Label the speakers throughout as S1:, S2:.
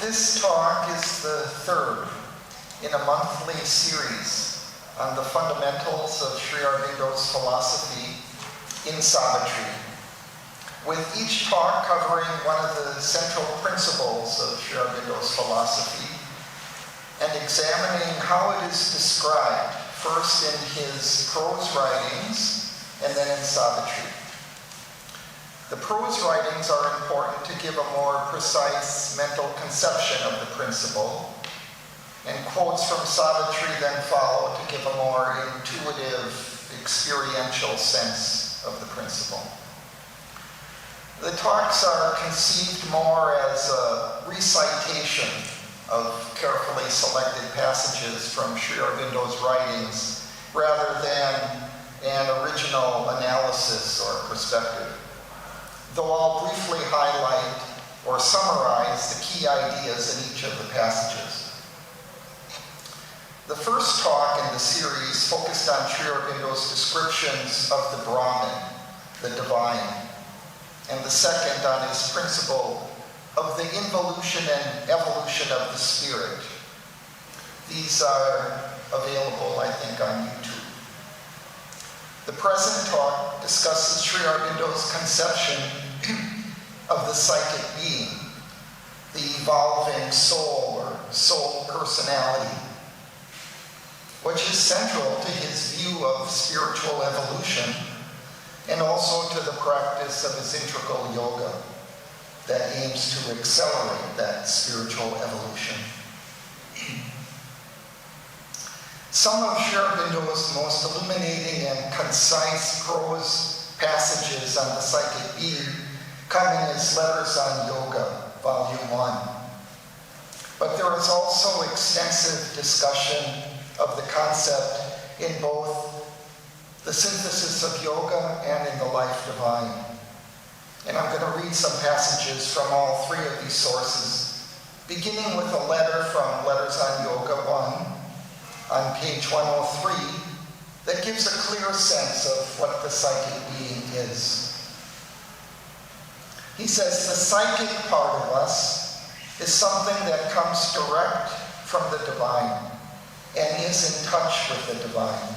S1: This talk is the third in a monthly series on the fundamentals of Sri Aurobindo's philosophy in Savitri, with each talk covering one of the central principles of Sri Aurobindo's philosophy and examining how it is described, first in his prose writings and then in Savitri. The prose writings are important to give a more precise mental conception of the principle, and quotes from Savitri then follow to give a more intuitive, experiential sense of the principle. The talks are conceived more as a recitation of carefully selected passages from Sri Aurobindo's writings rather than an original analysis or perspective, though I'll briefly highlight or summarize the key ideas in each of the passages. The first talk in the series focused on Sri Aurobindo's descriptions of the Brahman, the divine, and the second on his principle of the involution and evolution of the spirit. These are available, I think, on YouTube. The present talk discusses Sri Aurobindo's conception of the psychic being, the evolving soul or soul personality, which is central to his view of spiritual evolution and also to the practice of his integral yoga that aims to accelerate that spiritual evolution. Some of Sri Aurobindo's most illuminating and concise prose passages on the psychic being come in his Letters on Yoga, Volume 1. But there is also extensive discussion of the concept in both the Synthesis of Yoga and in the Life Divine. And I'm going to read some passages from all three of these sources, beginning with a letter from Letters on Yoga 1, on page 103, that gives a clear sense of what the psychic being is. He says, the psychic part of us is something that comes direct from the divine and is in touch with the divine.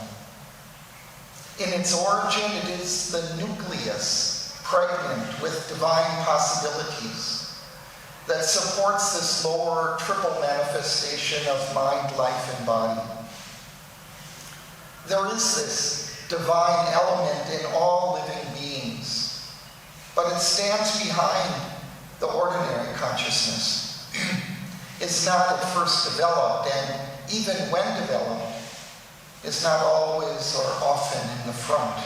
S1: In its origin, it is the nucleus, pregnant with divine possibilities, that supports this lower triple manifestation of mind, life, and body. There is this divine element in all living beings, but it stands behind the ordinary consciousness. It's not at first developed, and even when developed, is not always or often in the front.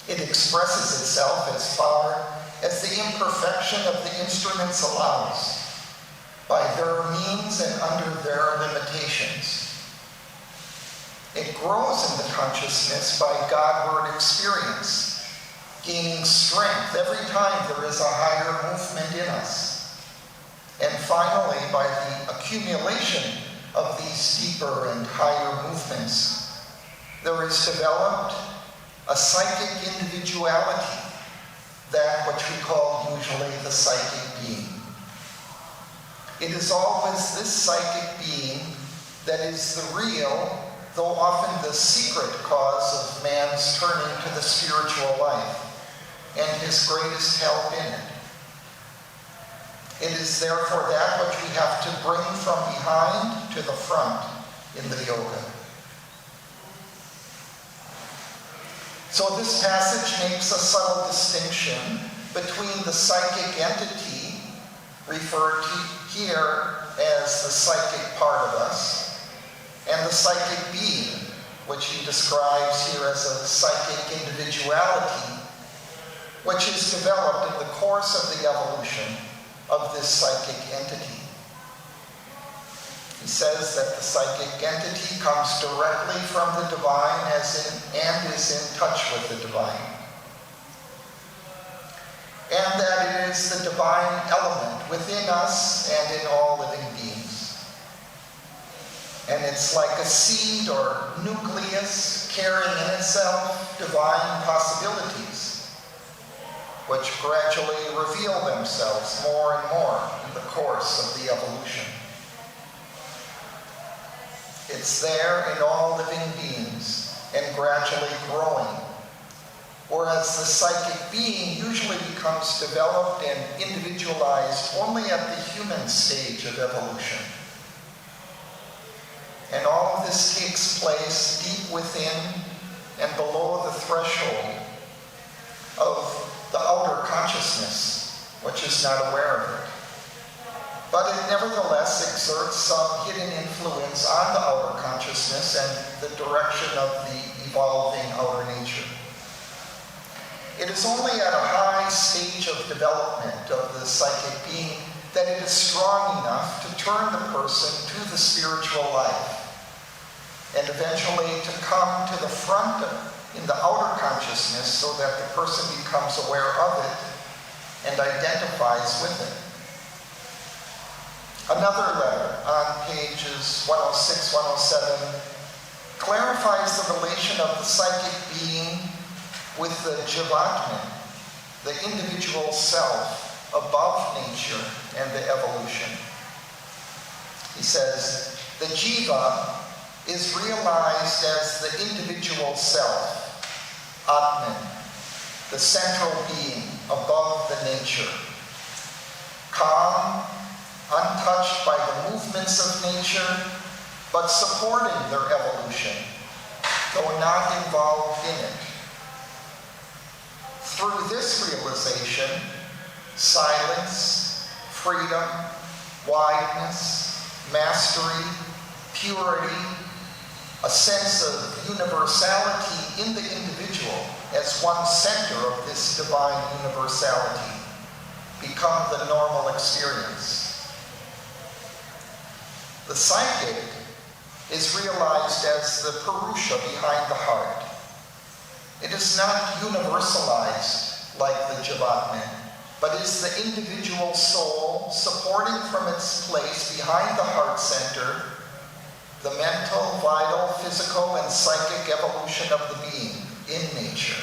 S1: It expresses itself as far as the imperfection of the instruments allows, by their means and under their limitations. It grows in the consciousness by Godward experience, gaining strength every time there is a higher movement in us. And finally, by the accumulation of these deeper and higher movements, there is developed a psychic individuality, that which we call usually the psychic being. It is always this psychic being that is the real, though often the secret cause of man's turning to the spiritual life and his greatest help in it. It is therefore that which we have to bring from behind to the front in the yoga. So this passage makes a subtle distinction between the psychic entity, referred to here as the psychic part of us, and the psychic being, which he describes here as a psychic individuality, which is developed in the course of the evolution of this psychic entity. He says that the psychic entity comes directly from the divine and is in touch with the divine. And that it is the divine element within us and in all living beings. And it's like a seed or nucleus carrying in itself divine possibilities. which gradually reveal themselves more and more in the course of the evolution. It's there in all living beings and gradually growing, whereas the psychic being usually becomes developed and individualized only at the human stage of evolution. And all of this takes place deep within and below the threshold of the outer consciousness, which is not aware of it. But it nevertheless exerts some hidden influence on the outer consciousness and the direction of the evolving outer nature. It is only at a high stage of development of the psychic being that it is strong enough to turn the person to the spiritual life and eventually to come to the front in the outer consciousness so that the person becomes aware of it and identifies with it. Another letter on pages 106, 107 clarifies the relation of the psychic being with the Jivatman, the individual self above nature and the evolution. He says, the Jiva is realized as the individual self, Atman, the central being above the nature, calm, untouched by the movements of nature, but supporting their evolution, though not involved in it. Through this realization, silence, freedom, wideness, mastery, purity, a sense of universality in the individual as one center of this divine universality become the normal experience. The psychic is realized as the Purusha behind the heart. It is not universalized like the Jivatman, but is the individual soul supporting from its place behind the heart center the mental, vital, physical, and psychic evolution of the being in nature.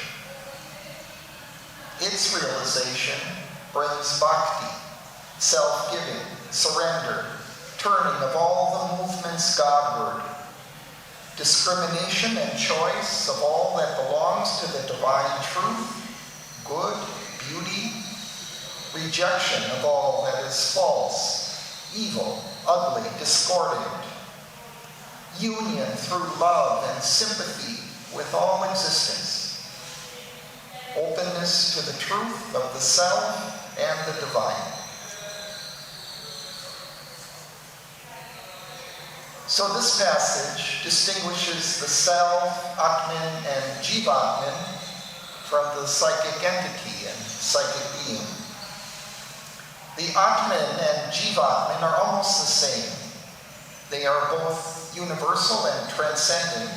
S1: Its realization brings bhakti, self-giving, surrender, turning of all the movements Godward, discrimination and choice of all that belongs to the divine truth, good, beauty, rejection of all that is false, evil, ugly, discordant, union through love and sympathy with all existence, openness to the truth of the self and the divine. So this passage distinguishes the self, Atman, and Jivatman from the psychic entity and psychic being. The Atman and Jivatman are almost the same. They are both universal and transcendent,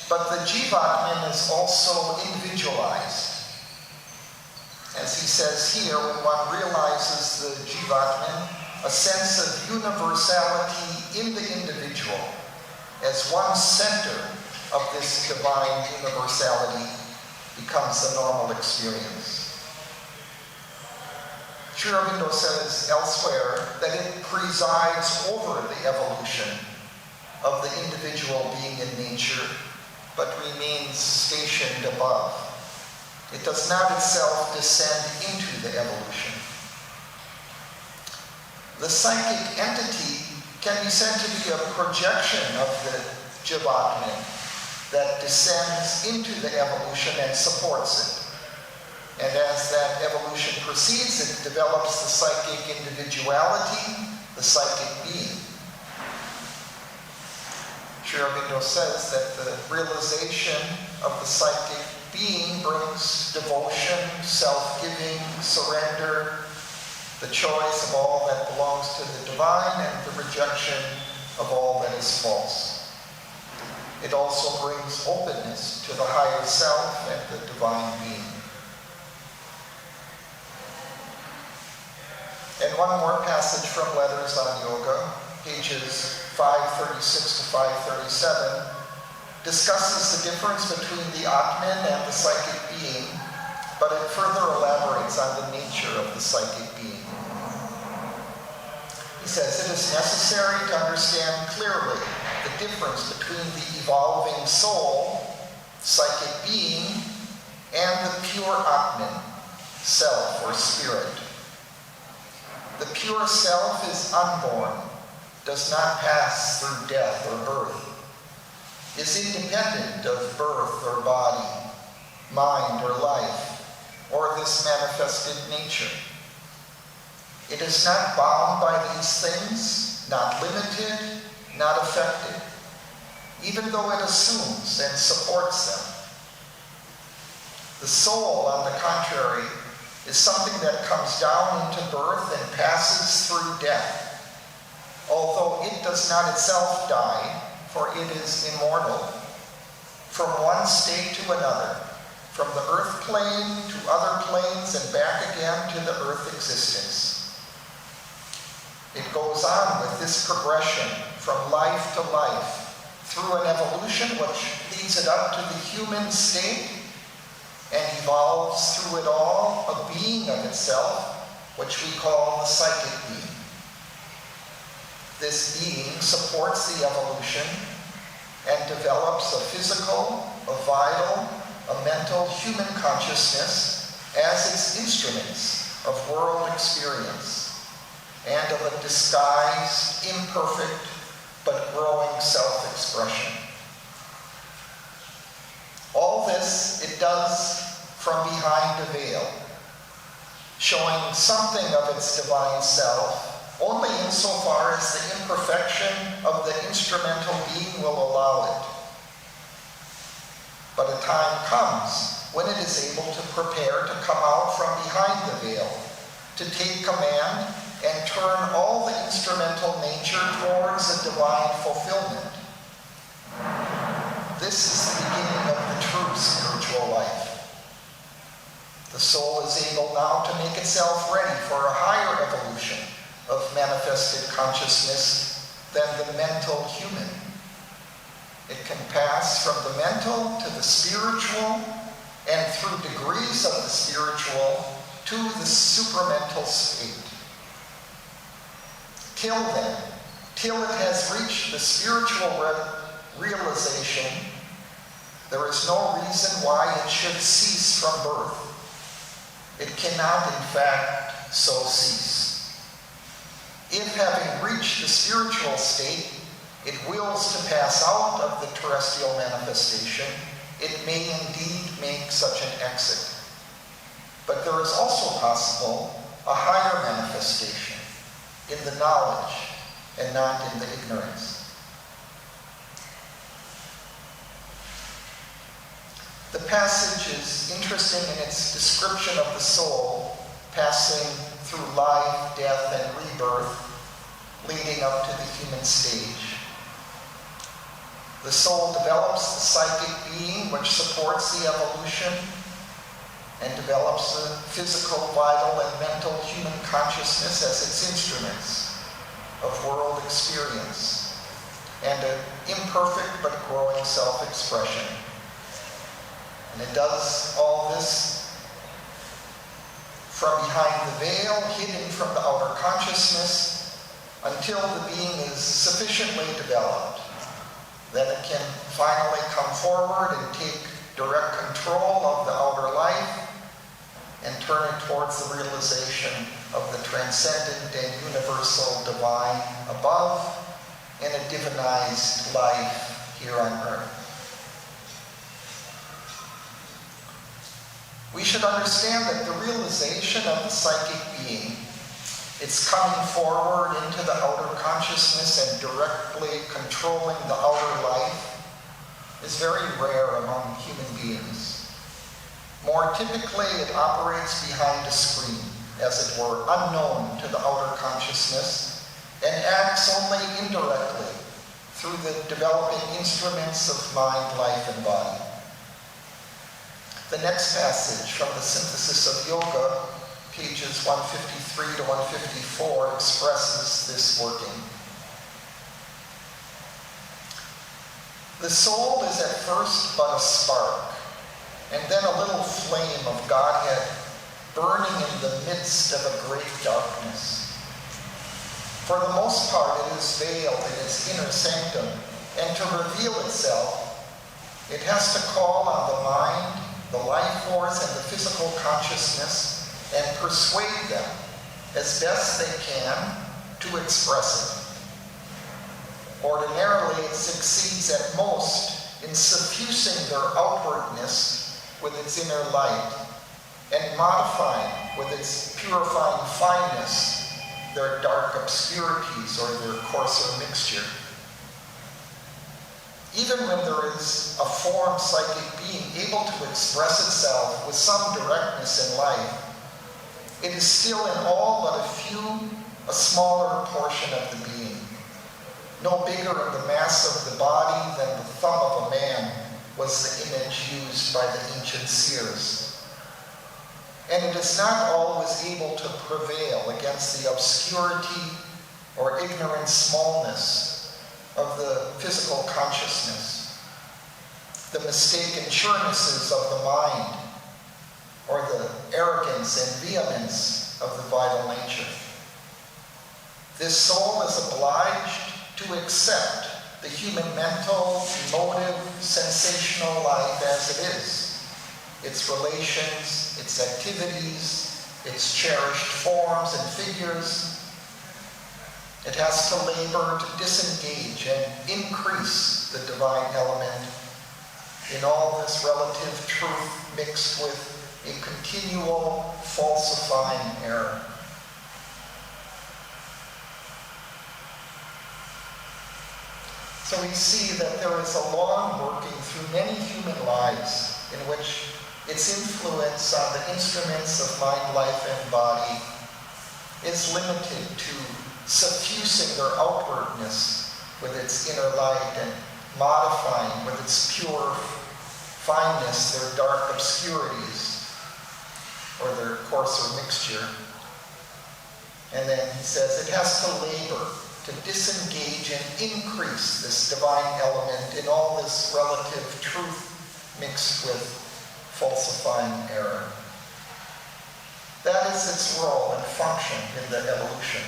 S1: but the Jivatman is also individualized. As he says here, when one realizes the Jivatman, a sense of universality in the individual as one center of this divine universality becomes the normal experience. Sri Aurobindo says elsewhere that it presides over the evolution of the individual being in nature, but remains stationed above. It does not itself descend into the evolution. The psychic entity can be said to be a projection of the Jivatman that descends into the evolution and supports it. And as that evolution proceeds, it develops the psychic individuality, the psychic being. Sri Aurobindo says that the realization of the psychic being brings devotion, self-giving, surrender, the choice of all that belongs to the divine, and the rejection of all that is false. It also brings openness to the higher self and the divine being. And one more passage from Letters on Yoga, pages 536 to 537, discusses the difference between the Atman and the psychic being, but it further elaborates on the nature of the psychic being. He says, it is necessary to understand clearly the difference between the evolving soul, psychic being, and the pure Atman, self or spirit. The pure self is unborn, does not pass through death or birth, is independent of birth or body, mind or life, or this manifested nature. It is not bound by these things, not limited, not affected, even though it assumes and supports them. The soul, on the contrary, is something that comes down into birth and passes through death, although it does not itself die, for it is immortal, from one state to another, from the earth plane to other planes and back again to the earth existence. It goes on with this progression from life to life through an evolution which leads it up to the human state and evolves through it all a being of itself, which we call the psychic being. This being supports the evolution and develops a physical, a vital, a mental human consciousness as its instruments of world experience, and of a disguised, imperfect, but growing self-expression. All this it does from behind a veil, showing something of its divine self, only insofar as the imperfection of the instrumental being will allow it. But a time comes when it is able to prepare to come out from behind the veil, to take command and turn all the instrumental nature towards a divine fulfillment. This is the beginning of the true spiritual life. The soul is able now to make itself ready for a higher evolution of manifested consciousness than the mental human. It can pass from the mental to the spiritual, and through degrees of the spiritual to the supramental state. Till then, till it has reached the spiritual realization, there is no reason why it should cease from birth. It cannot, in fact, so cease. If, having reached the spiritual state, it wills to pass out of the terrestrial manifestation, it may indeed make such an exit. But there is also possible a higher manifestation, in the knowledge and not in the ignorance. The passage is interesting in its description of the soul passing through life, death, and rebirth, leading up to the human stage. The soul develops the psychic being which supports the evolution and develops a physical, vital, and mental human consciousness as its instruments of world experience and an imperfect but growing self-expression. And it does all this from behind the veil, hidden from the outer consciousness, until the being is sufficiently developed. Then it can finally come forward and take direct control of the outer life and turn it towards the realization of the transcendent and universal divine above and a divinized life here on earth. We should understand that the realization of the psychic being, its coming forward into the outer consciousness and directly controlling the outer life, is very rare among human beings. More typically, it operates behind a screen, as it were, unknown to the outer consciousness, and acts only indirectly through the developing instruments of mind, life, and body. The next passage from the Synthesis of Yoga, pages 153 to 154, expresses this working. The soul is at first but a spark, and then a little flame of Godhead burning in the midst of a great darkness. For the most part, it is veiled in its inner sanctum, and to reveal itself, it has to call on the mind, the life force, and the physical consciousness, and persuade them, as best they can, to express it. Ordinarily, it succeeds at most in suffusing their outwardness with its inner light, and modifying with its purifying fineness their dark obscurities or their coarser mixture. Even when there is a formed psychic being able to express itself with some directness in life, it is still in all but a smaller portion of the being. No bigger in the mass of the body than the thumb of a man was the image used by the ancient seers. And it is not always able to prevail against the obscurity or ignorant smallness of the physical consciousness, the mistaken surenesses of the mind, or the arrogance and vehemence of the vital nature. This soul is obliged to accept the human mental, emotive, sensational life as it is. Its relations, its activities, its cherished forms and figures. It has to labor to disengage and increase the divine element in all this relative truth mixed with a continual falsifying error. So we see that there is a long working through many human lives in which its influence on the instruments of mind, life, and body is limited to suffusing their outwardness with its inner light and modifying with its pure fineness their dark obscurities or their coarser mixture. And then he says it has to labor to disengage and increase this divine element in all this relative truth mixed with falsifying error. That is its role and function in the evolution.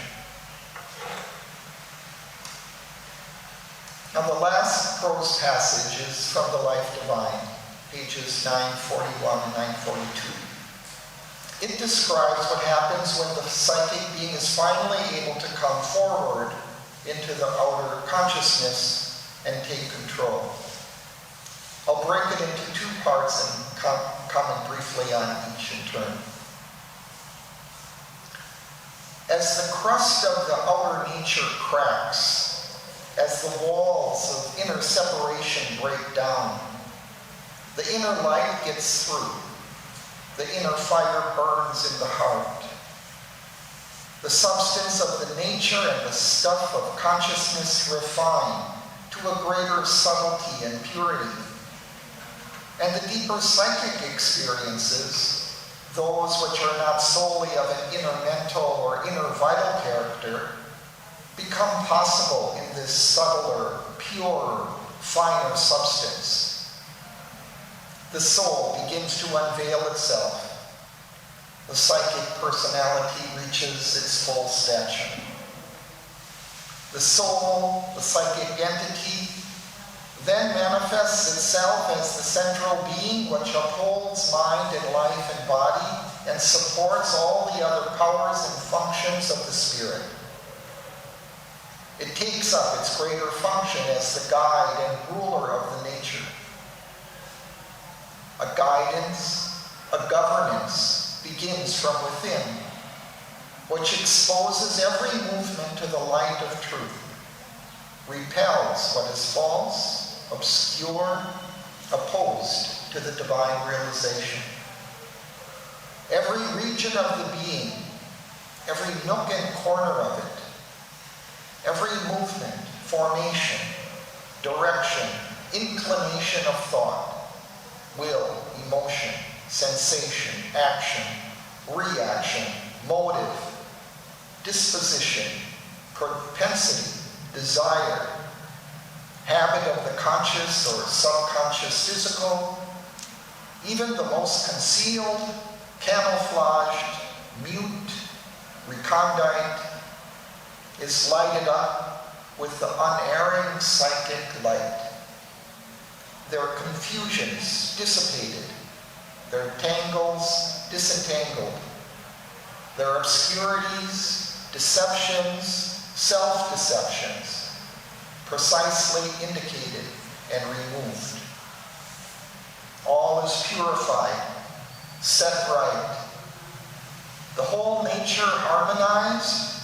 S1: Now the last prose passage is from the Life Divine, pages 941 and 942. It describes what happens when the psychic being is finally able to come forward into the outer consciousness and take control. I'll break it into two parts and comment briefly on each in turn. As the crust of the outer nature cracks, as the walls of inner separation break down, the inner light gets through. The inner fire burns in the heart. The substance of the nature and the stuff of consciousness refine to a greater subtlety and purity. And the deeper psychic experiences, those which are not solely of an inner mental or inner vital character, become possible in this subtler, purer, finer substance. The soul begins to unveil itself. The psychic personality reaches its full stature. The soul, the psychic entity, then manifests itself as the central being which upholds mind and life and body and supports all the other powers and functions of the spirit. It takes up its greater function as the guide and ruler of the nature. A guidance, a governance begins from within, which exposes every movement to the light of truth, repels what is false, obscure, opposed to the divine realization. Every region of the being, every nook and corner of it, every movement, formation, direction, inclination of thought, will, emotion, sensation, action, reaction, motive, disposition, propensity, desire, habit of the conscious or subconscious physical, Even the most concealed, camouflaged, mute, recondite is lighted up with the unerring psychic light. Their confusions dissipated, their tangles disentangled, their obscurities, deceptions, self-deceptions, precisely indicated and removed. All is purified, set right. The whole nature harmonized,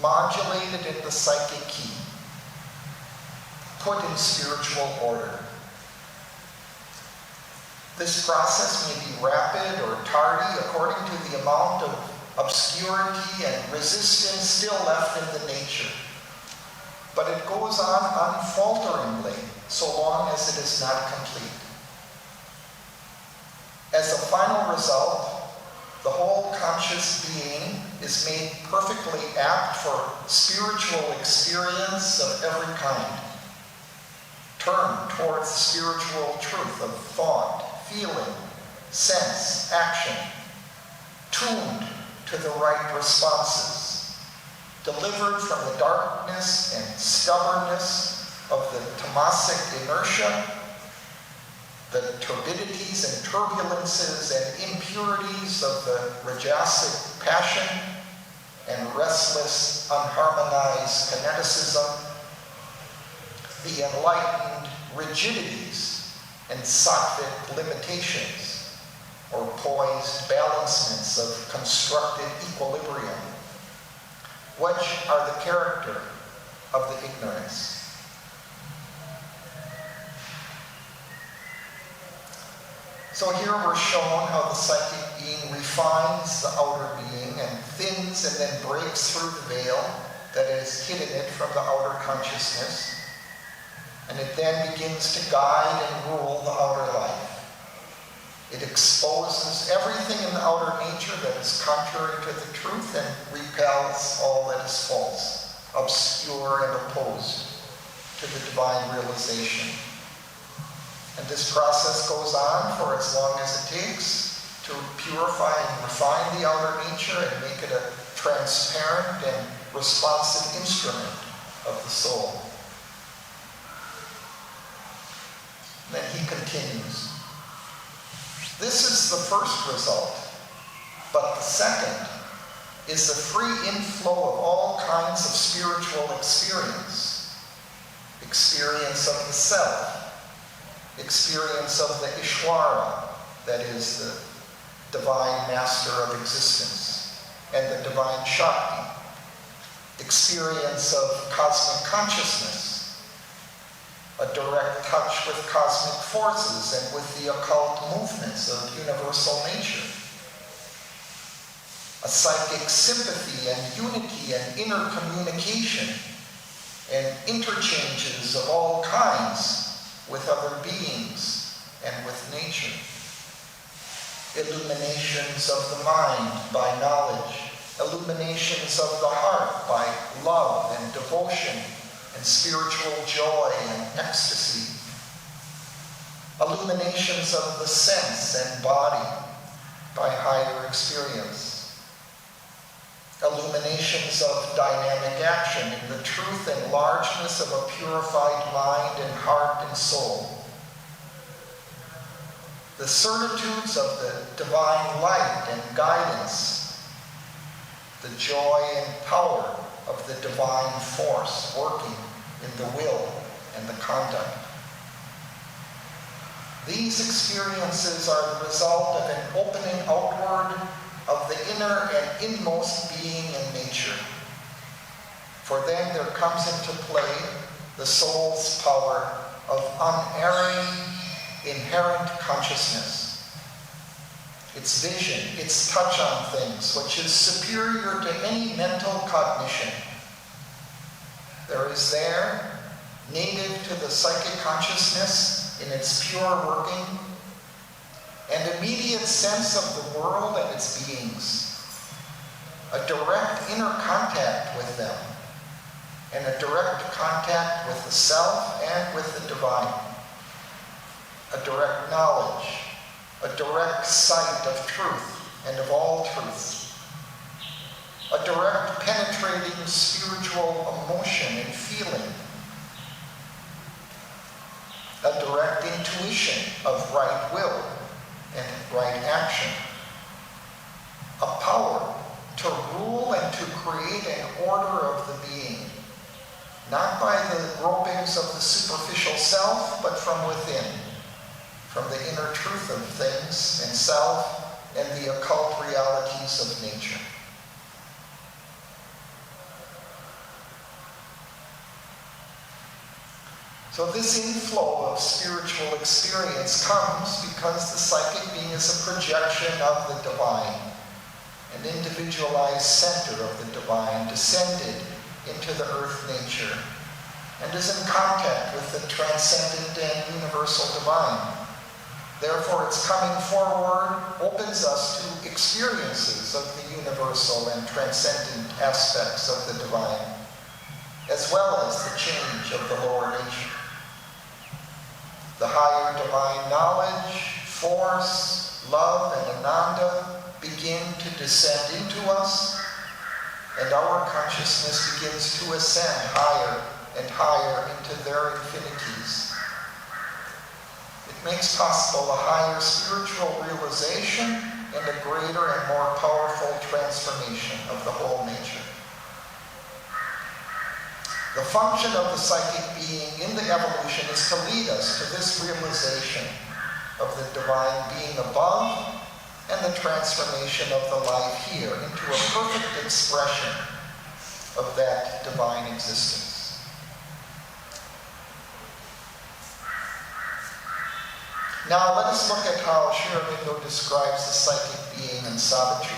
S1: modulated in the psychic key, put in spiritual order. This process may be rapid or tardy according to the amount of obscurity and resistance still left in the nature. But it goes on unfalteringly so long as it is not complete. As a final result, the whole conscious being is made perfectly apt for spiritual experience of every kind. Turned towards the spiritual truth of thought, feeling, sense, action, tuned to the right responses, delivered from the darkness and stubbornness of the tamasic inertia, the turbidities and turbulences and impurities of the rajasic passion and restless, unharmonized kineticism, the enlightened rigidities and sattvic limitations, or poised balancements of constructed equilibrium, which are the character of the ignorance. So here we're shown how the psychic being refines the outer being and thins and then breaks through the veil that has hidden it from the outer consciousness. And it then begins to guide and rule the outer life. It exposes everything in the outer nature that is contrary to the truth and repels all that is false, obscure, and opposed to the divine realization. And this process goes on for as long as it takes to purify and refine the outer nature and make it a transparent and responsive instrument of the soul. Then he continues. This is the first result, but the second is the free inflow of all kinds of spiritual experience. Experience of the self, experience of the Ishwara, that is the divine master of existence, and the divine Shakti. Experience of cosmic consciousness, a direct touch with cosmic forces and with the occult movements of universal nature. A psychic sympathy and unity and intercommunication and interchanges of all kinds with other beings and with nature. Illuminations of the mind by knowledge, illuminations of the heart by love and devotion and spiritual joy and ecstasy. Illuminations of the sense and body by higher experience. Illuminations of dynamic action in the truth and largeness of a purified mind and heart and soul. The certitudes of the divine light and guidance. The joy and power of the divine force working in the will and the conduct. These experiences are the result of an opening outward of the inner and inmost being and nature. For then there comes into play the soul's power of unerring, inherent consciousness. Its vision, its touch on things, which is superior to any mental cognition. There is there, native to the psychic consciousness in its pure working, an immediate sense of the world and its beings, a direct inner contact with them, and a direct contact with the self and with the divine, a direct knowledge a direct sight of truth and of all truth, a direct penetrating spiritual emotion and feeling, a direct intuition of right will and right action, a power to rule and to create an order of the being, not by the gropings of the superficial self, but from within, from the inner truth of things and self and the occult realities of nature. So this inflow of spiritual experience comes because the psychic being is a projection of the divine, an individualized center of the divine, descended into the earth nature, and is in contact with the transcendent and universal divine. Therefore, its coming forward opens us to experiences of the universal and transcendent aspects of the divine, as well as the change of the lower nature. The higher divine knowledge, force, love, and ananda begin to descend into us, and our consciousness begins to ascend higher and higher into their infinities. It makes possible a higher spiritual realization and a greater and more powerful transformation of the whole nature. The function of the psychic being in the evolution is to lead us to this realization of the divine being above and the transformation of the life here into a perfect expression of that divine existence. Now let us look at how Sri Aurobindo describes the psychic being in Savitri.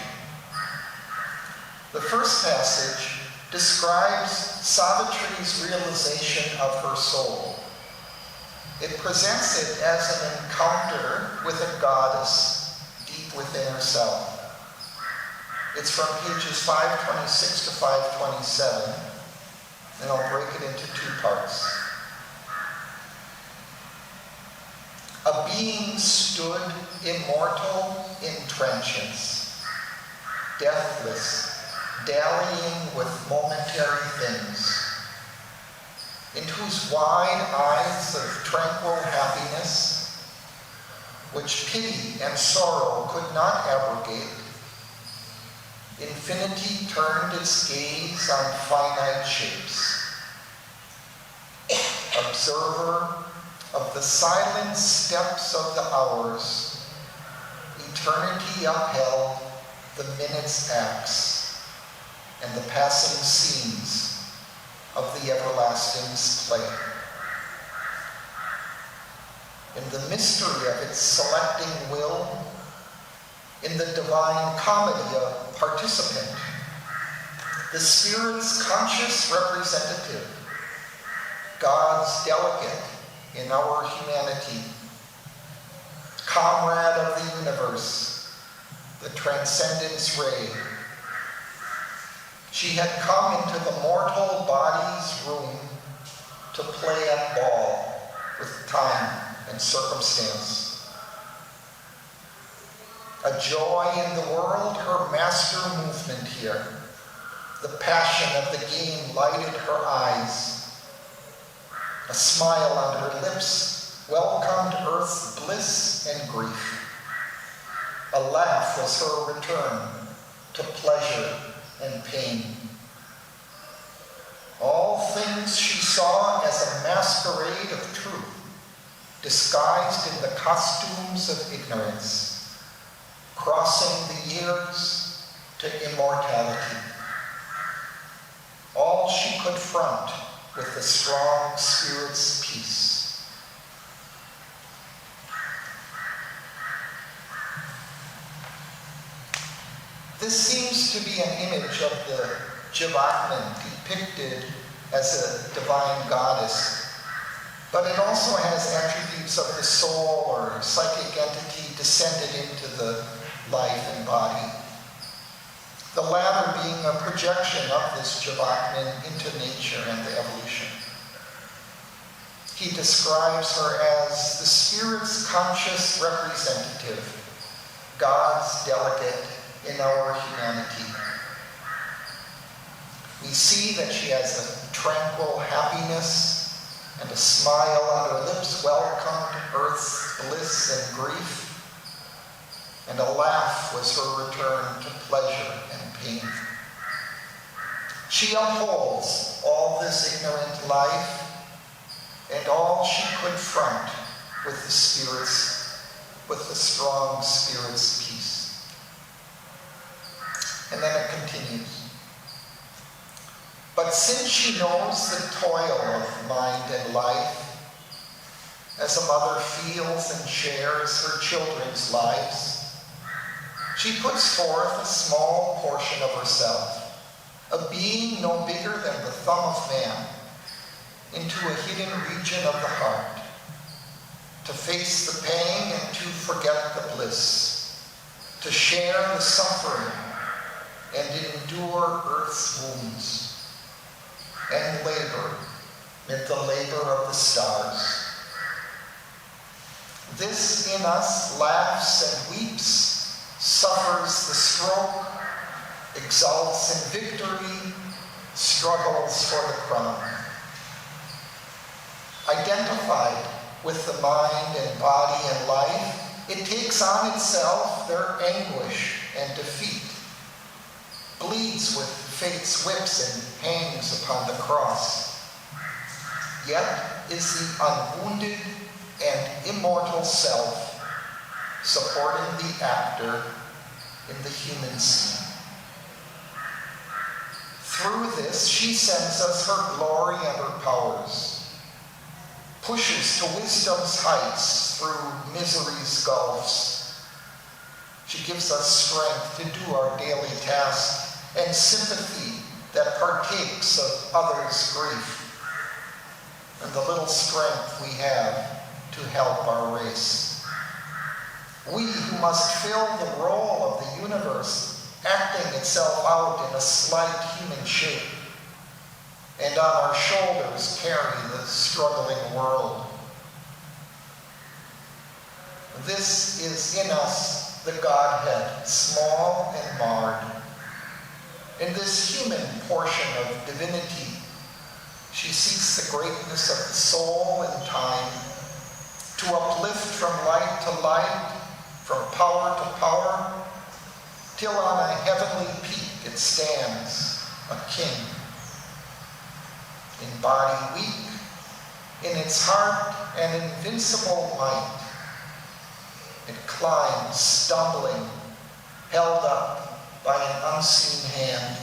S1: The first passage describes Savitri's realization of her soul. It presents it as an encounter with a goddess deep within herself. It's from pages 526 to 527, and I'll break it into two parts. A being stood immortal in transience, deathless, dallying with momentary things, into whose wide eyes of tranquil happiness, which pity and sorrow could not abrogate, infinity turned its gaze on finite shapes. Observer of the silent steps of the hours, eternity upheld the minute's acts, and the passing scenes of the everlasting's play. In the mystery of its selecting will, in the divine comedy of participant, the Spirit's conscious representative, God's delegate in our humanity, comrade of the universe, the transcendence ray. She had come into the mortal body's room to play at ball with time and circumstance. A joy in the world, her master movement here. The passion of the game lighted her eyes. A smile on her lips welcomed earth's bliss and grief. A laugh was her return to pleasure and pain. All things she saw as a masquerade of truth, disguised in the costumes of ignorance, crossing the years to immortality. All she could front with the strong Spirit's peace. This seems to be an image of the Jivatman depicted as a divine goddess, but it also has attributes of the soul or psychic entity descended into the life and body. The latter being a projection of this Jivatman into nature and the evolution. He describes her as the Spirit's conscious representative, God's delegate in our humanity. We see that she has a tranquil happiness and a smile on her lips welcomed earth's bliss and grief, and a laugh was her return to pleasure and pain. She upholds all this ignorant life and all she could front with the strong Spirit's peace. And then it continues. But since she knows the toil of mind and life, as a mother feels and shares her children's lives, she puts forth a small portion of herself, a being no bigger than the thumb of man, into a hidden region of the heart, to face the pain and to forget the bliss, to share the suffering and endure earth's wounds, and labor with the labor of the stars. This in us laughs and weeps, suffers the stroke, exalts in victory, struggles for the crown. Identified with the mind and body and life, it takes on itself their anguish and defeat, bleeds with fate's whips and hangs upon the cross, yet is the unwounded and immortal self supporting the actor in the human scene. Through this, she sends us her glory and her powers, pushes to wisdom's heights through misery's gulfs. She gives us strength to do our daily task and sympathy that partakes of others' grief, and the little strength we have to help our race. We who must fill the role of the universe, acting itself out in a slight human shape, and on our shoulders carry the struggling world. This is in us the Godhead, small and marred. In this human portion of divinity, she seeks the greatness of the soul in time, to uplift from light to light, from power to power, till on a heavenly peak it stands, a king. In body weak, in its heart an invincible might, it climbs, stumbling, held up by an unseen hand,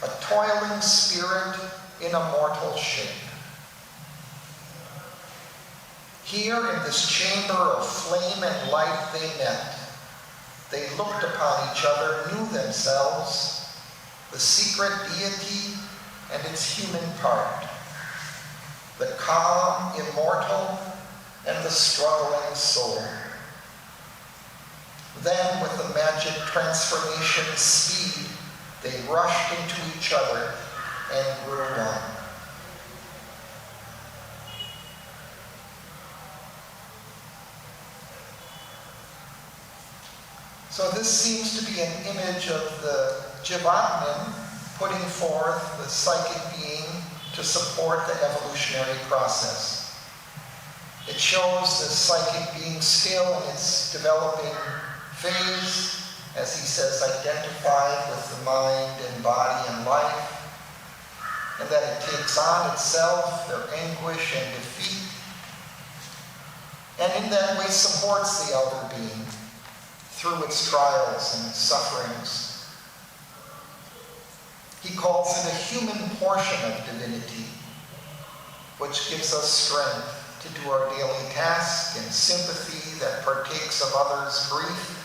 S1: a toiling spirit in a mortal shape. Here in this chamber of flame and light they met. They looked upon each other, knew themselves, the secret deity and its human part, the calm, immortal, and the struggling soul. Then, with the magic transformation speed, they rushed into each other and grew one. So this seems to be an image of the Jivatman putting forth the psychic being to support the evolutionary process. It shows the psychic being still in its developing phase, as he says, identified with the mind and body and life, and that it takes on itself their anguish and defeat, and in that way supports the elder being through its trials and sufferings. He calls it a human portion of divinity, which gives us strength to do our daily task and sympathy that partakes of others' grief.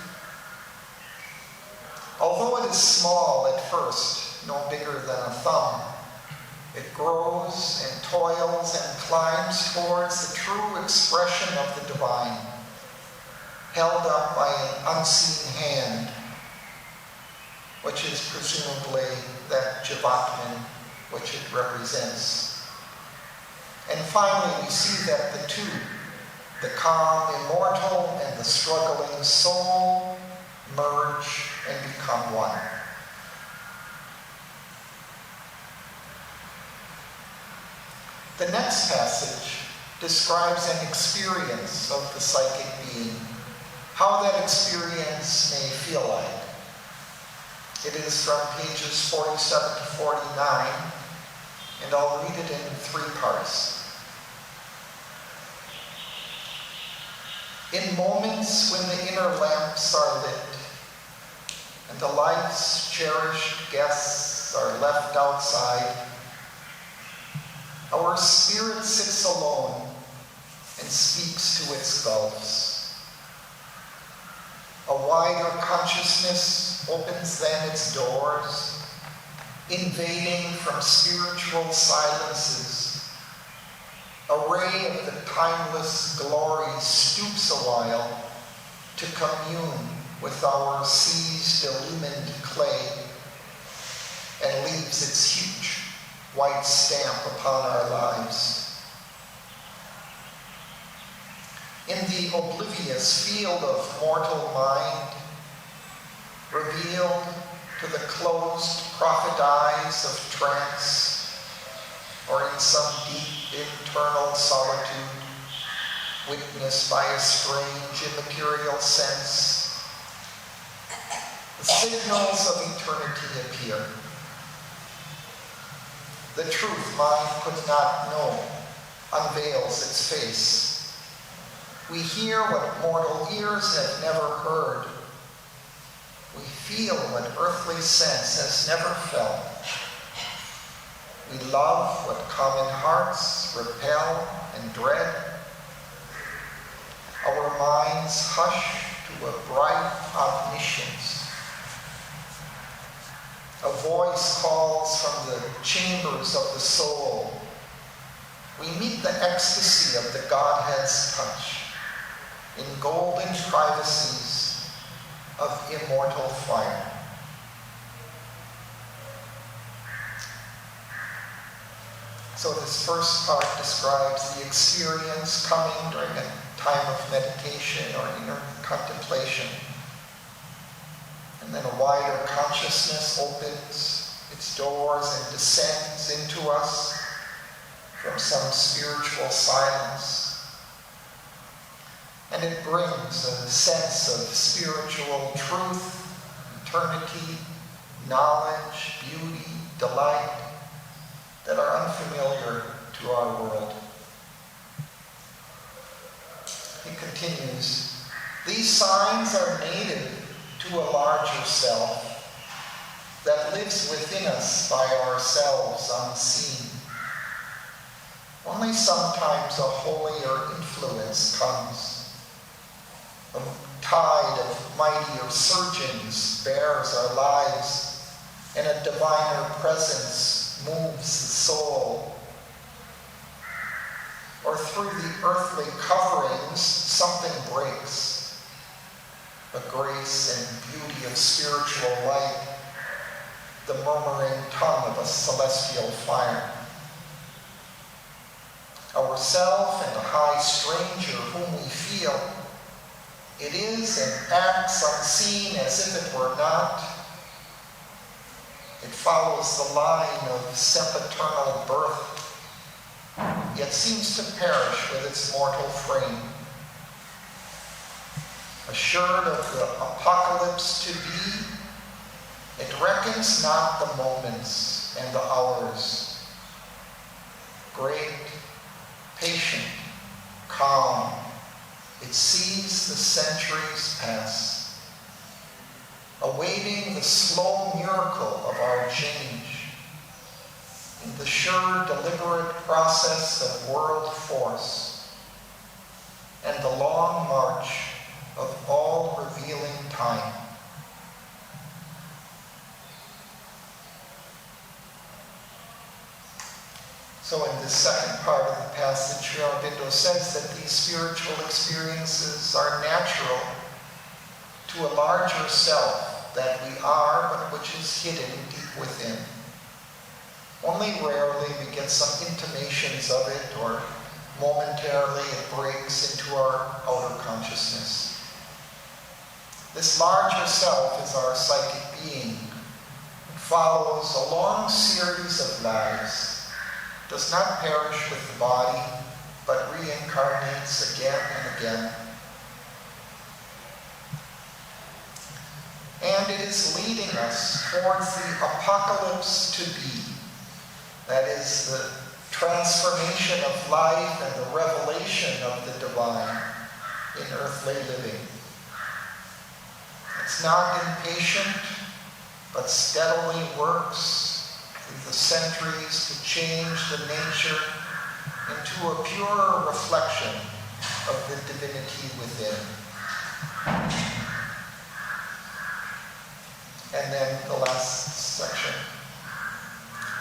S1: Although it is small at first, no bigger than a thumb, it grows and toils and climbs towards the true expression of the divine, held up by an unseen hand, which is presumably that Jivatman which it represents. And finally, we see that the two, The calm immortal and the struggling soul merge and become one. The next passage describes an experience of the psychic being, how that experience may feel like. It is from pages 47 to 49, and I'll read it in 3 parts. In moments when the inner lamps are lit, and the life's cherished guests are left outside, our spirit sits alone and speaks to its gulfs. A wider consciousness opens then its doors, invading from spiritual silences. A ray of the timeless glory stoops a while to commune with our seized, illumined clay and leaves its huge white stamp upon our lives. In the oblivious field of mortal mind, revealed to the closed prophet eyes of trance, or in some deep internal solitude, witnessed by a strange immaterial sense, the signals of eternity appear. The truth mind could not know unveils its face. We hear what mortal ears have never heard. We feel what earthly sense has never felt. We love what common hearts repel and dread. Our minds hush to a bright omniscience. A voice calls from the chambers of the soul. We meet the ecstasy of the Godhead's touch in golden privacies of immortal fire. So this first part describes the experience coming during a time of meditation or inner contemplation. And then a wider consciousness opens its doors and descends into us from some spiritual silence. And it brings a sense of spiritual truth, eternity, knowledge, beauty, delight that are unfamiliar to our world. He continues, these signs are native to a larger self that lives within us by ourselves unseen. Only sometimes a holier influence comes. A tide of mightier surgeons bears our lives, and a diviner presence moves the soul. Or through the earthly coverings, something breaks. A grace and beauty of spiritual light, the murmuring tongue of a celestial fire. Ourself and the high stranger whom we feel, it is and acts unseen as if it were not. It follows the line of sempiternal birth, yet seems to perish with its mortal frame. Assured of the apocalypse to be, it reckons not the moments and the hours. Great, patient, calm, it sees the centuries pass, awaiting the slow miracle of our change in the sure, deliberate process of world force and the long march of all-revealing time. So in this second part of the passage, Sri Aurobindo says that these spiritual experiences are natural to a larger self that we are, but which is hidden deep within. Only rarely we get some intimations of it or momentarily it breaks into our outer consciousness. This larger self is our psychic being. It follows a long series of lives, does not perish with the body, but reincarnates again and again. And it is leading us towards the apocalypse to be. That is the transformation of life and the revelation of the divine in earthly living. It's not impatient, but steadily works through the centuries to change the nature into a pure reflection of the divinity within. And then the last section.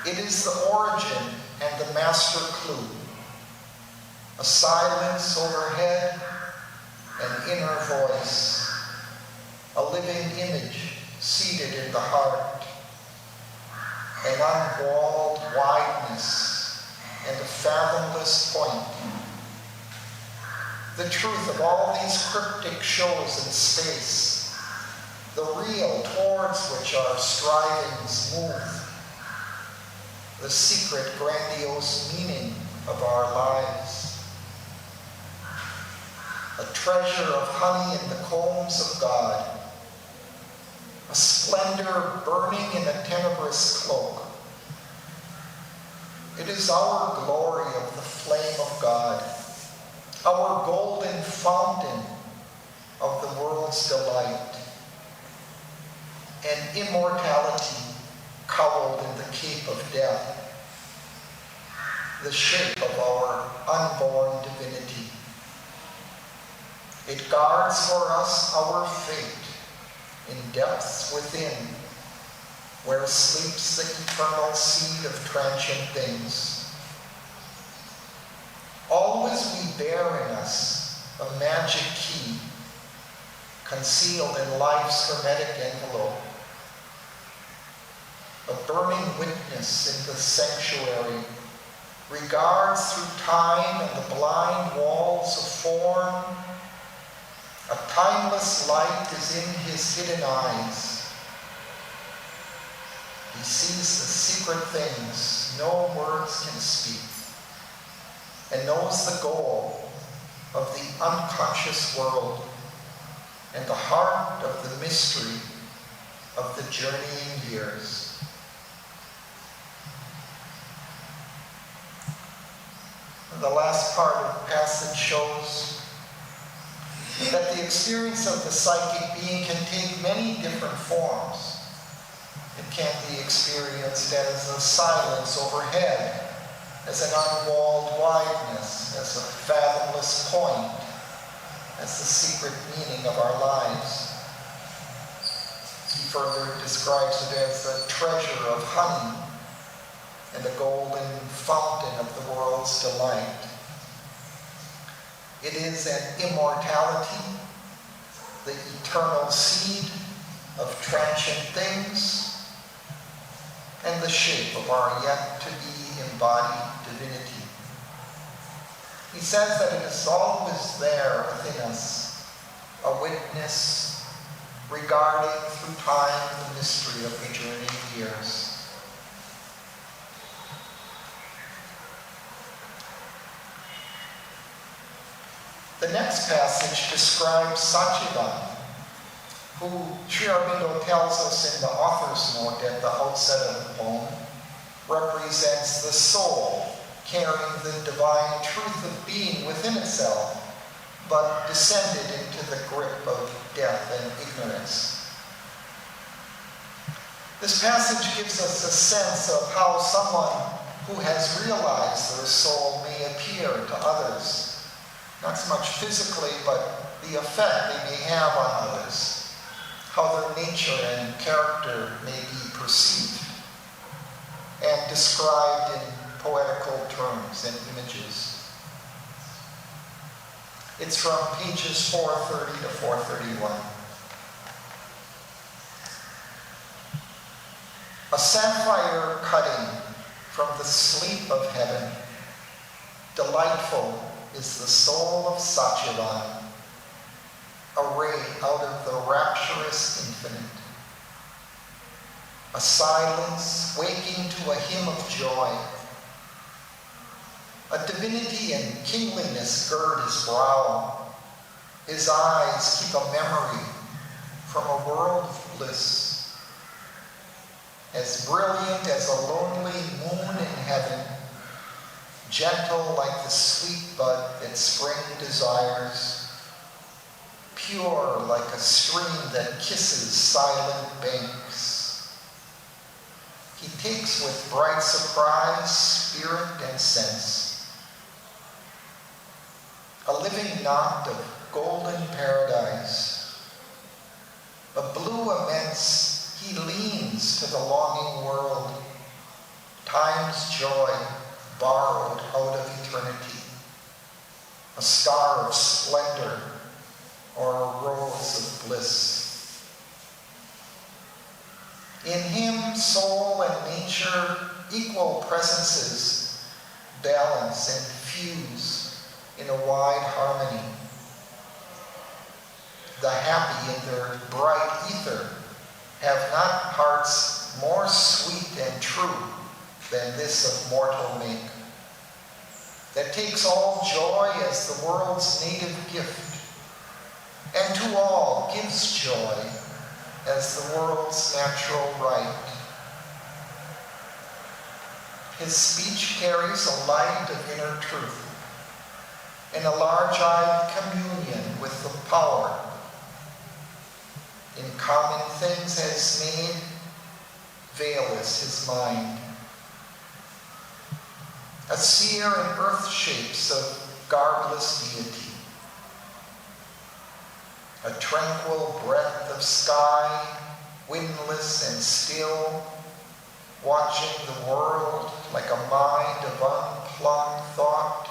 S1: It is the origin and the master clue. A silence overhead, an inner voice, a living image seated in the heart, an unwalled wideness and a fathomless point. The truth of all these cryptic shows in space, the real towards which our strivings move, the secret grandiose meaning of our lives. A treasure of honey in the combs of God, a splendor burning in a tenebrous cloak. It is our glory of the flame of God, our golden fountain of the world's delight, and immortality cowled in the cape of death, the shape of our unborn divinity. It guards for us our fate in depths within, where sleeps the eternal seed of transient things. Always we bear in us a magic key, concealed in life's hermetic envelope, a burning witness in the sanctuary, regards through time and the blind walls of form. A timeless light is in his hidden eyes. He sees the secret things no words can speak, and knows the goal of the unconscious world and the heart of the mystery of the journeying years. And the last part of the passage shows that the experience of the psychic being can take many different forms. It can be experienced as a silence overhead, as an unwalled wideness, as a fathomless point, as the secret meaning of our lives. He further describes it as a treasure of honey and a golden fountain of the world's delight. It is an immortality, the eternal seed of transient things, and the shape of our yet-to-be embodied divinity. He says that it is always there within us, a witness regarding through time the mystery of the journeying years. The next passage describes Satchivan, who Sri Aurobindo tells us in the author's note at the outset of the poem, represents the soul carrying the divine truth of being within itself, but descended into the grip of death and ignorance. This passage gives us a sense of how someone who has realized their soul may appear to others. Not so much physically, but the effect they may have on others, how their nature and character may be perceived and described in poetical terms and images. It's from pages 430 to 431. A sapphire cutting from the sleep of heaven, Delightful is the soul of Satchivan, a ray out of the rapturous infinite. A silence waking to a hymn of joy. A divinity and kingliness gird his brow. His eyes keep a memory from a world of bliss. As brilliant as a lonely moon in heaven, gentle like the sweet bud that spring desires, pure like a stream that kisses silent banks. He takes with bright surprise spirit and sense. A living knot of golden paradise. A blue immense, he leans to the longing world. Time's joy borrowed out of eternity. A star of splendor or a rose of bliss. In him, soul and nature, equal presences, balance and fuse in a wide harmony. The happy in their bright ether have not hearts more sweet and true than this of mortal make, that takes all joy as the world's native gift, and to all gives joy as the world's natural right. His speech carries a light of inner truth, and a large-eyed communion with the power. In common things has made, veilless his mind. A seer in earth shapes of garbless deity. A tranquil breath of sky, windless and still, watching the world like a mind of unplugged thought.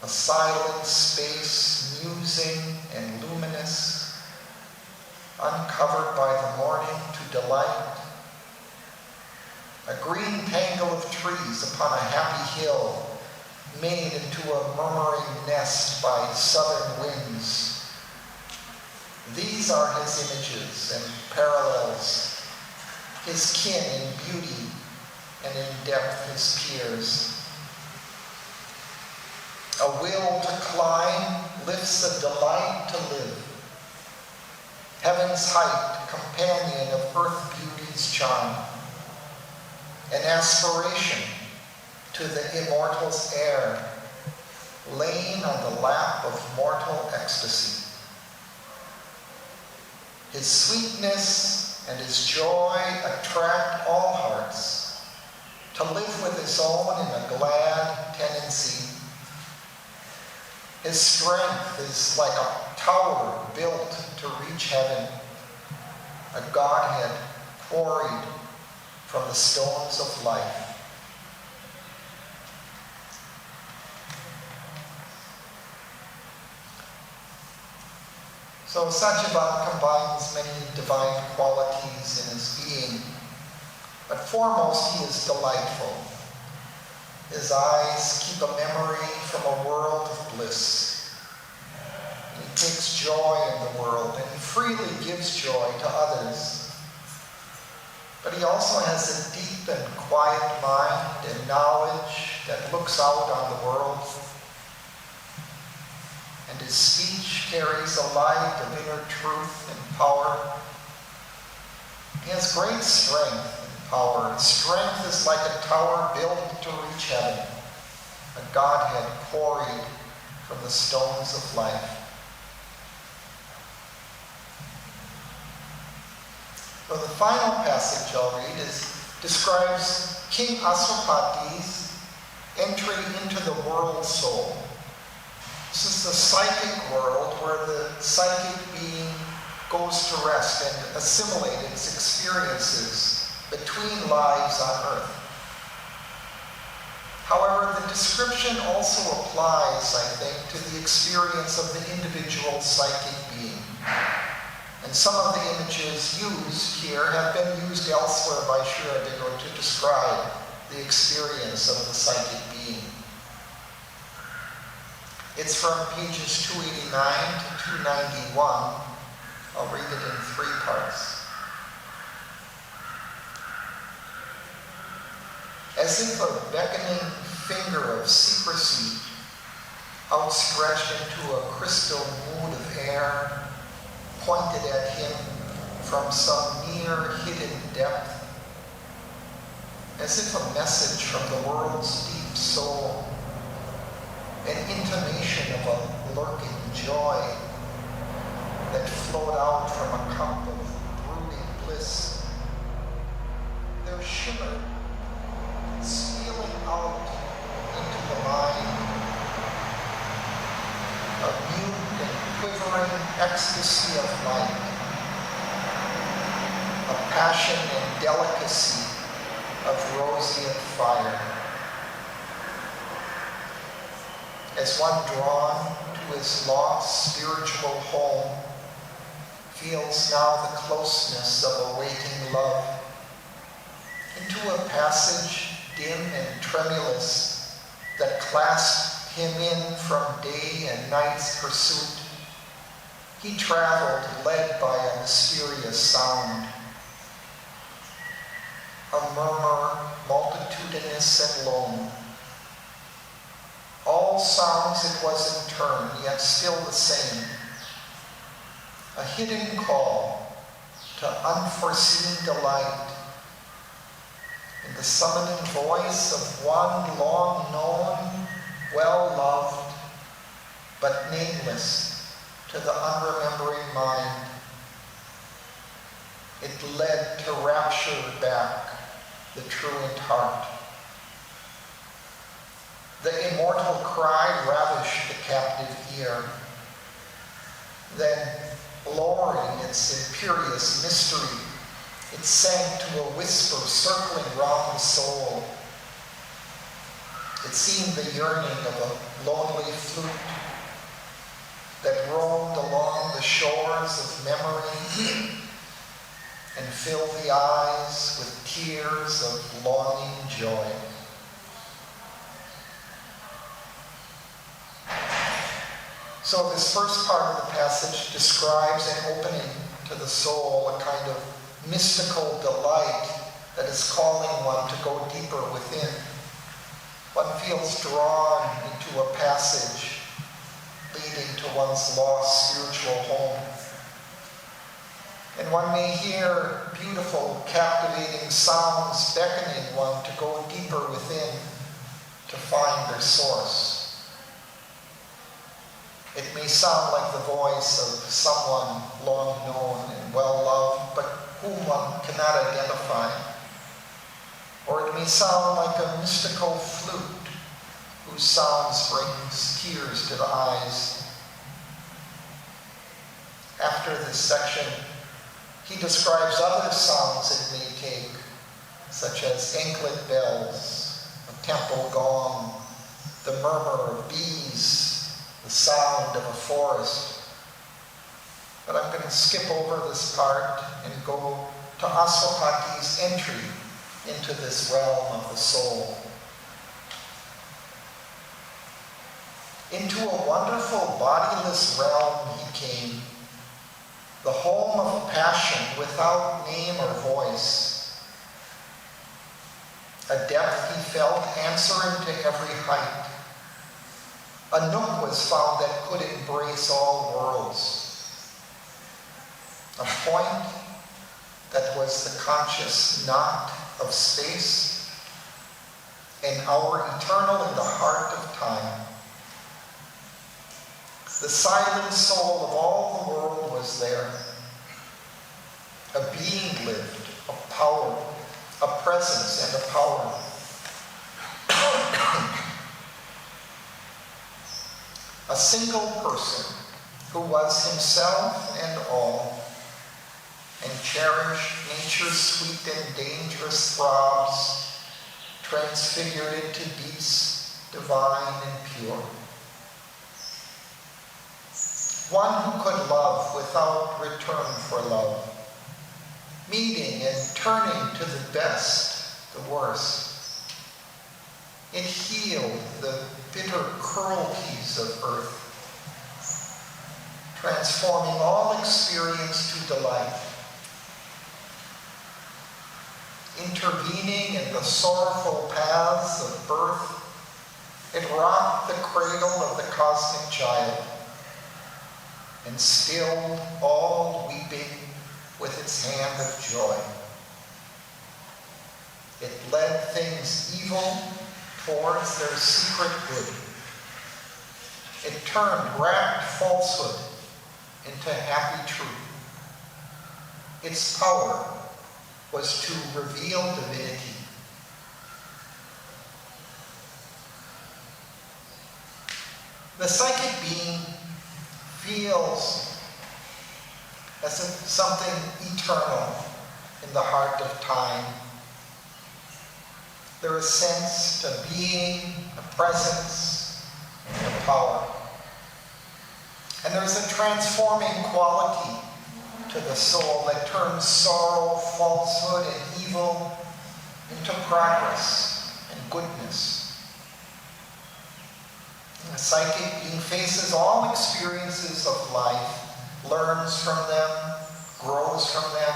S1: A silent space, musing and luminous, uncovered by the morning to delight. A green tangle of trees upon a happy hill, made into a murmuring nest by southern winds. These are his images and parallels, his kin in beauty and in depth his peers. A will to climb lifts a delight to live. Heaven's height, companion of earth beauty's charm. An aspiration to the immortal's air, laying on the lap of mortal ecstasy. His sweetness and his joy attract all hearts to live with his own in a glad tenancy. His strength is like a tower built to reach heaven, a Godhead quarried from the stones of life. So Satchivan combines many divine qualities in his being, but foremost he is delightful. His eyes keep a memory from a world of bliss. He takes joy in the world and freely gives joy to others. But he also has a deep and quiet mind and knowledge that looks out on the world. And his speech carries a light of inner truth and power. He has great strength and power. Strength is like a tower built to reach heaven, a Godhead quarried from the stones of life. So the final passage I'll read describes King Aswapati's entry into the world soul. This is the psychic world where the psychic being goes to rest and assimilate its experiences between lives on earth. However, the description also applies, I think, to the experience of the individual psychic being. And some of the images used here have been used elsewhere by Sri Aurobindo to describe the experience of the psychic being. It's from pages 289 to 291. I'll read it in 3 parts. As if a beckoning finger of secrecy outstretched into a crystal mood of air pointed at him from some near hidden depth, as if a message from the world's deep soul, an intimation of a lurking joy that flowed out from a cup of brooding bliss. There shimmered, stealing out into the mind, a mute and quivering ecstasy of light, a passion and delicacy of roseate fire. As one drawn to his lost spiritual home feels now the closeness of awaiting love, into a passage dim and tremulous that clasped him in from day and night's pursuit, he traveled led by a mysterious sound, a murmur multitudinous and lone. All sounds it was in turn, yet still the same. A hidden call to unforeseen delight, in the summoning voice of one long known, well-loved, but nameless to the unremembering mind. It led to rapture back the truant heart. The immortal cry ravished the captive ear. Then, lowering its imperious mystery, it sank to a whisper circling round the soul. It seemed the yearning of a lonely flute that roamed along the shores of memory and filled the eyes with tears of longing joy. So this first part of the passage describes an opening to the soul, a kind of mystical delight that is calling one to go deeper within. One feels drawn into a passage leading to one's lost spiritual home. And one may hear beautiful, captivating sounds beckoning one to go deeper within to find their source. It may sound like the voice of someone long known and well-loved, but whom one cannot identify. Or it may sound like a mystical flute whose sounds brings tears to the eyes. After this section, he describes other sounds it may take, such as anklet bells, a temple gong, the murmur of bees, the sound of a forest. But I'm going to skip over this part and go to Aswapati's entry into this realm of the soul. Into a wonderful bodiless realm he came, the home of a passion without name or voice, a depth he felt answering to every height. A nook was found that could embrace all worlds, a point that was the conscious knot of space, an hour eternal in the heart of time. The silent soul of all the world was there. A being lived, a power, a presence and a power. A single person who was himself and all, and cherished nature's sweet and dangerous throbs, transfigured into beasts divine and pure. One who could love without return for love, meeting and turning to the best, the worst. It healed the bitter cruelties of earth, transforming all experience to delight, intervening in the sorrowful paths of birth. It rocked the cradle of the cosmic child and stilled all weeping with its hand of joy. It led things evil towards their secret good. It turned wrapped falsehood into happy truth. Its power was to reveal divinity. The psychic being feels as if something eternal in the heart of time. There is sense to being, a presence, a power. And there's a transforming quality to the soul that turns sorrow, falsehood, and evil into progress and goodness. The psychic being faces all experiences of life, learns from them, grows from them.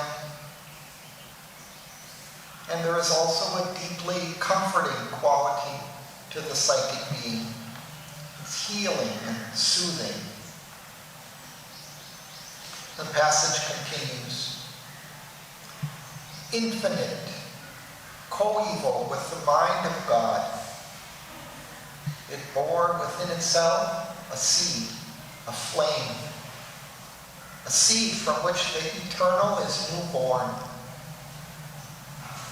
S1: And there is also a deeply comforting quality to the psychic being. It's healing and soothing. The passage continues. Infinite, coeval with the mind of God, it bore within itself a seed, a flame, a seed from which the eternal is newborn,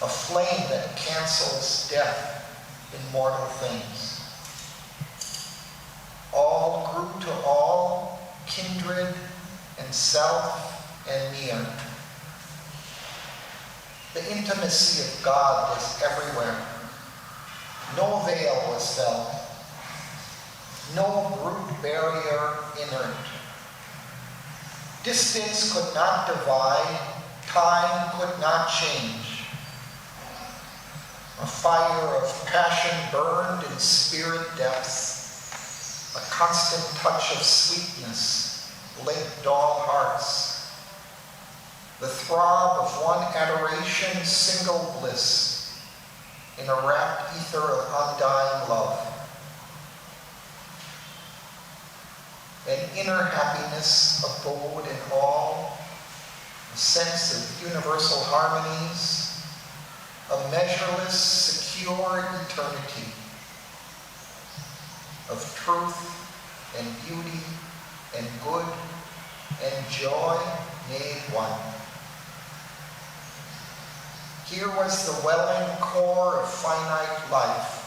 S1: a flame that cancels death in mortal things. All grew to all, kindred and self and near. The intimacy of God was everywhere. No veil was felt. No brute barrier inert. Distance could not divide. Time could not change. A fire of passion burned in spirit depths. A constant touch of sweetness linked all hearts. The throb of one adoration, single bliss, in a rapt ether of undying love. An inner happiness abode in all, a sense of universal harmonies, a measureless, secure eternity of truth and beauty and good and joy made one. Here was the welling core of finite life.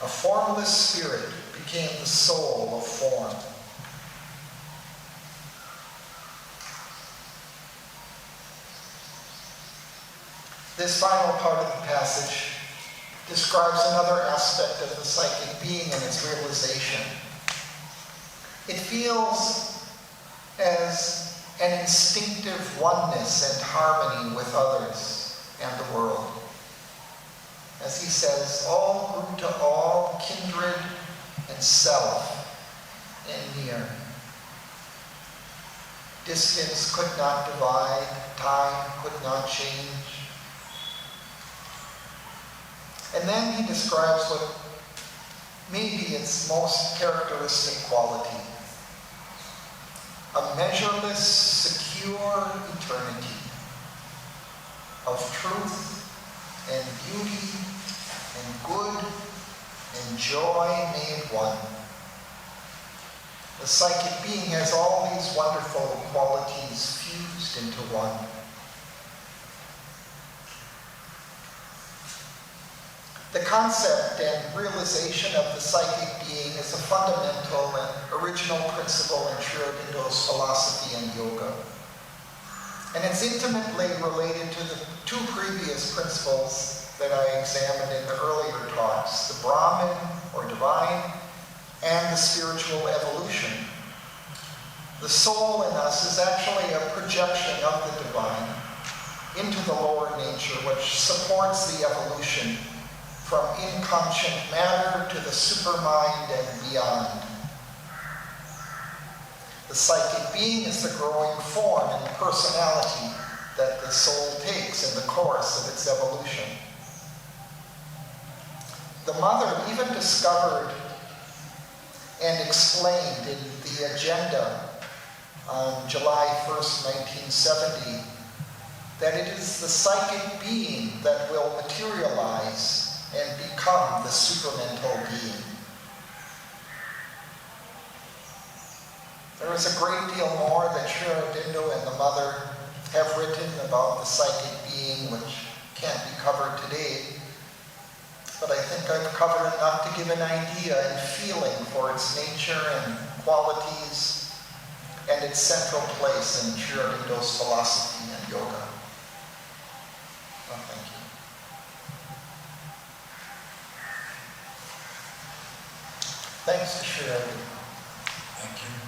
S1: A formless spirit became the soul of form. This final part of the passage describes another aspect of the psychic being and its realization. It feels as an instinctive oneness and harmony with others and the world. As he says, all grew to all, kindred and self and near. Distance could not divide, time could not change. And then he describes what may be its most characteristic quality. A measureless, secure eternity of truth and beauty and good and joy made one. The psychic being has all these wonderful qualities fused into one. The concept and realization of the psychic being is a fundamental and original principle in Sri Aurobindo's philosophy and yoga. And it's intimately related to the two previous principles that I examined in the earlier talks, the Brahman, or divine, and the spiritual evolution. The soul in us is actually a projection of the divine into the lower nature, which supports the evolution from inconscient matter to the supermind and beyond. The psychic being is the growing form and personality that the soul takes in the course of its evolution. The mother even discovered and explained in the agenda on July 1st, 1970, that it is the psychic being that will materialize and become the supramental being. There is a great deal more that Sri Aurobindo and the mother have written about the psychic being, which can't be covered today. But I think I've covered enough to give an idea and feeling for its nature and qualities and its central place in Sri Aurobindo's philosophy and yoga. Well, thank you. Thanks to Sri Aurobindo.
S2: Thank you.